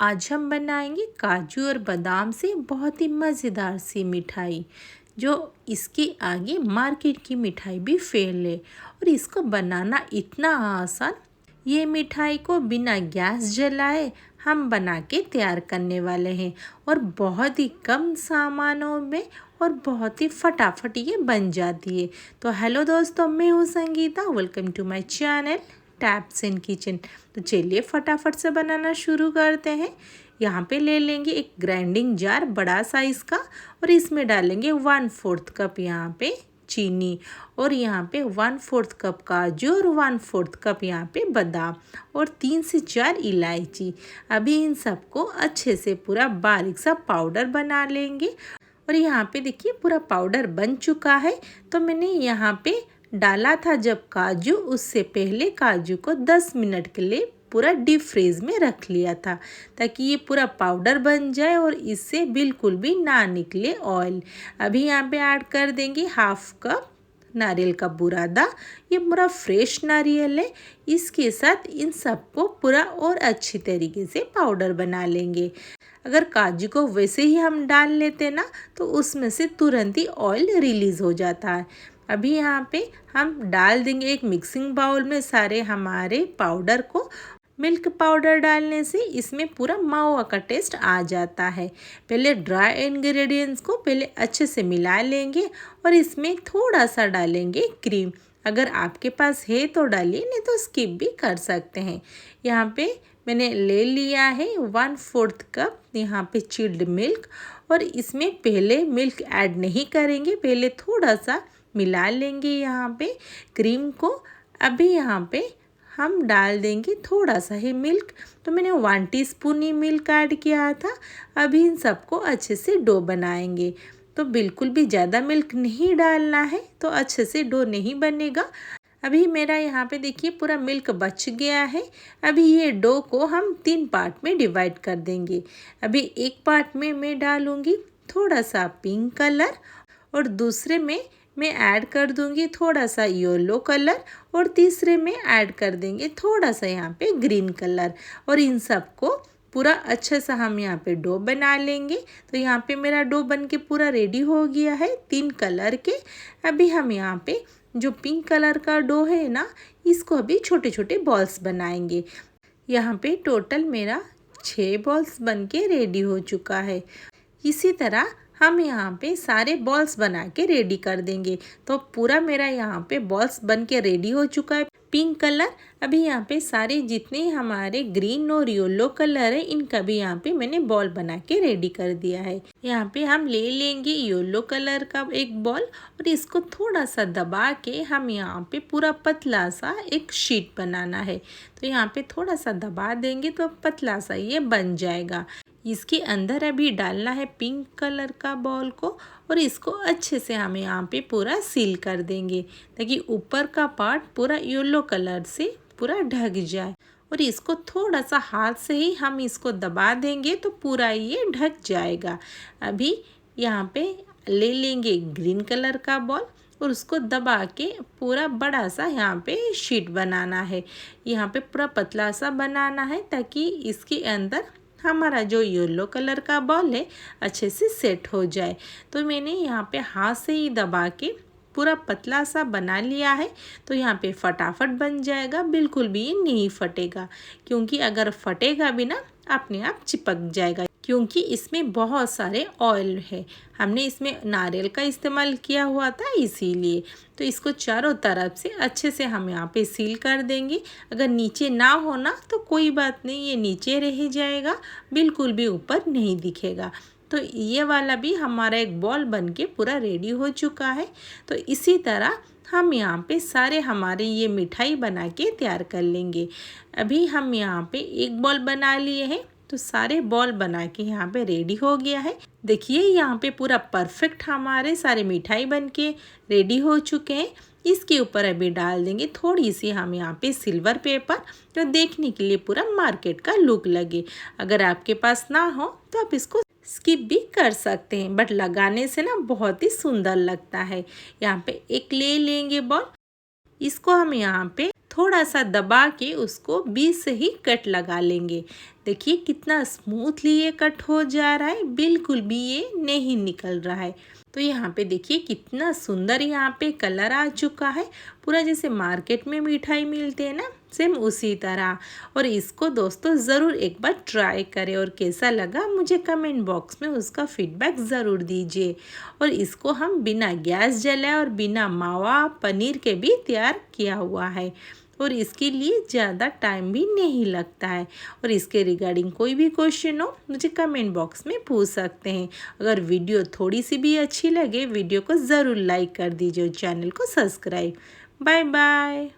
आज हम बनाएंगे काजू और बादाम से बहुत ही मज़ेदार सी मिठाई जो इसके आगे मार्केट की मिठाई भी फेल है। और इसको बनाना इतना आसान, ये मिठाई को बिना गैस जलाए हम बना के तैयार करने वाले हैं और बहुत ही कम सामानों में और बहुत ही फटाफट ये बन जाती है। तो हेलो दोस्तों, मैं हूँ Sangeeta, welcome to my channel taps in kitchen. तो चलिए फटाफट से बनाना शुरू करते हैं। यहाँ पे ले लेंगे एक ग्राइंडिंग जार बड़ा साइज़ का और इसमें डालेंगे 1/4 कप यहाँ पे चीनी और यहाँ पे 1/4 कप काजू और 1/4 कप यहाँ पे बादाम और 3 से 4 इलायची। अभी इन सबको अच्छे से पूरा बारीक सा पाउडर बना लेंगे। और यहाँ पे देखिए पूरा पाउडर बन चुका है। तो मैंने यहाँ पे डाला था जब काजू, उससे पहले काजू को 10 मिनट के लिए पूरा डीप फ्रीज में रख लिया था ताकि ये पूरा पाउडर बन जाए और इससे बिल्कुल भी ना निकले ऑयल। अभी यहाँ पे ऐड कर देंगे 1/2 कप नारियल का बुरादा। ये पूरा फ्रेश नारियल है। इसके साथ इन सबको पूरा और अच्छी तरीके से पाउडर बना लेंगे। अगर काजू को वैसे ही हम डाल लेते ना तो उसमें से तुरंत ही ऑयल रिलीज़ हो जाता है। अभी यहाँ पे हम डाल देंगे एक मिक्सिंग बाउल में सारे हमारे पाउडर को। मिल्क पाउडर डालने से इसमें पूरा मावा का टेस्ट आ जाता है। पहले ड्राई इंग्रेडिएंट्स को पहले अच्छे से मिला लेंगे और इसमें थोड़ा सा डालेंगे क्रीम। अगर आपके पास है तो डालिए, नहीं तो स्किप भी कर सकते हैं। यहाँ पे मैंने ले लिया है 1/4 कप यहाँ पे चिल्ड मिल्क और इसमें पहले मिल्क ऐड नहीं करेंगे, पहले थोड़ा सा मिला लेंगे यहाँ पे क्रीम को। अभी यहाँ पे हम डाल देंगे थोड़ा सा ही मिल्क। तो मैंने 1 टीस्पून ही मिल्क ऐड किया था। अभी इन सबको अच्छे से डो बनाएंगे। तो बिल्कुल भी ज़्यादा मिल्क नहीं डालना है तो अच्छे से डो नहीं बनेगा। अभी मेरा यहाँ पे देखिए पूरा मिल्क बच गया है। अभी ये डो को हम 3 पार्ट में डिवाइड कर देंगे। अभी एक पार्ट में मैं डालूँगी थोड़ा सा पिंक कलर और दूसरे में मैं ऐड कर दूँगी थोड़ा सा येलो कलर और तीसरे में ऐड कर देंगे थोड़ा सा यहाँ पे ग्रीन कलर। और इन सबको पूरा अच्छे से हम यहाँ पे डो बना लेंगे। तो यहाँ पे मेरा डो बन के पूरा रेडी हो गया है 3 कलर के। अभी हम यहाँ पे जो पिंक कलर का डो है ना, इसको अभी छोटे छोटे बॉल्स बनाएंगे। यहाँ पे टोटल मेरा 6 बॉल्स बन के रेडी हो चुका है। इसी तरह हम यहाँ पे सारे बॉल्स बना के रेडी कर देंगे। तो पूरा मेरा यहाँ पे बॉल्स बन के रेडी हो चुका है पिंक कलर। अभी यहाँ पे सारे जितने हमारे ग्रीन और येलो कलर है इनका भी यहाँ पे मैंने बॉल बना के रेडी कर दिया है। यहाँ पे हम ले लेंगे येलो कलर का एक बॉल और इसको थोड़ा सा दबा के हम यहाँ पे पूरा पतला सा एक शीट बनाना है। तो यहाँ पे थोड़ा सा दबा देंगे तो पतला सा ये बन जाएगा। इसके अंदर अभी डालना है पिंक कलर का बॉल को और इसको अच्छे से हम यहाँ पे पूरा सील कर देंगे ताकि ऊपर का पार्ट पूरा येलो कलर से पूरा ढक जाए। और इसको थोड़ा सा हाथ से ही हम इसको दबा देंगे तो पूरा ये ढक जाएगा। अभी यहाँ पे ले लेंगे ग्रीन कलर का बॉल और उसको दबा के पूरा बड़ा सा यहाँ पे शीट बनाना है। यहाँ पे पूरा पतला सा बनाना है ताकि इसके अंदर हमारा जो येलो कलर का बॉल है अच्छे से सेट हो जाए। तो मैंने यहाँ पे हाथ से ही दबा के पूरा पतला सा बना लिया है। तो यहाँ पे फटाफट बन जाएगा, बिल्कुल भी ये नहीं फटेगा, क्योंकि अगर फटेगा भी ना अपने आप चिपक जाएगा, क्योंकि इसमें बहुत सारे ऑयल है। हमने इसमें नारियल का इस्तेमाल किया हुआ था इसीलिए। तो इसको चारों तरफ से अच्छे से हम यहाँ पे सील कर देंगे। अगर नीचे ना हो ना तो कोई बात नहीं, ये नीचे रह जाएगा, बिल्कुल भी ऊपर नहीं दिखेगा। तो ये वाला भी हमारा एक बॉल बन के पूरा रेडी हो चुका है। तो इसी तरह हम यहाँ पे सारे हमारे ये मिठाई बना के तैयार कर लेंगे। अभी हम यहाँ पे एक बॉल बना लिए हैं तो सारे बॉल बना के यहाँ पे रेडी हो गया है। देखिए यहाँ पे पूरा परफेक्ट हमारे सारे मिठाई बन के रेडी हो चुके हैं। इसके ऊपर अभी डाल देंगे थोड़ी सी हम यहाँ पे सिल्वर पेपर, तो देखने के लिए पूरा मार्केट का लुक लगे। अगर आपके पास ना हो तो आप इसको स्किप भी कर सकते हैं, बट लगाने से ना बहुत ही सुंदर लगता है। यहाँ पे एक ले लेंगे बॉल, इसको हम यहाँ पे थोड़ा सा दबा के उसको बीच से ही कट लगा लेंगे देखिए कितना स्मूथली ये कट हो जा रहा है, बिल्कुल भी ये नहीं निकल रहा है। तो यहाँ पे देखिए कितना सुंदर यहाँ पे कलर आ चुका है, पूरा जैसे मार्केट में मिठाई मिलते हैं ना, सेम उसी तरह। और इसको दोस्तों ज़रूर एक बार ट्राई करें और कैसा लगा मुझे कमेंट बॉक्स में उसका फीडबैक ज़रूर दीजिए। और इसको हम बिना गैस जलाए और बिना मावा पनीर के भी तैयार किया हुआ है, और इसके लिए ज़्यादा टाइम भी नहीं लगता है। और इसके रिगार्डिंग कोई भी क्वेश्चन हो मुझे कमेंट बॉक्स में पूछ सकते हैं। अगर वीडियो थोड़ी सी भी अच्छी लगे वीडियो को ज़रूर लाइक कर दीजिए और चैनल को सब्सक्राइब। Bye bye.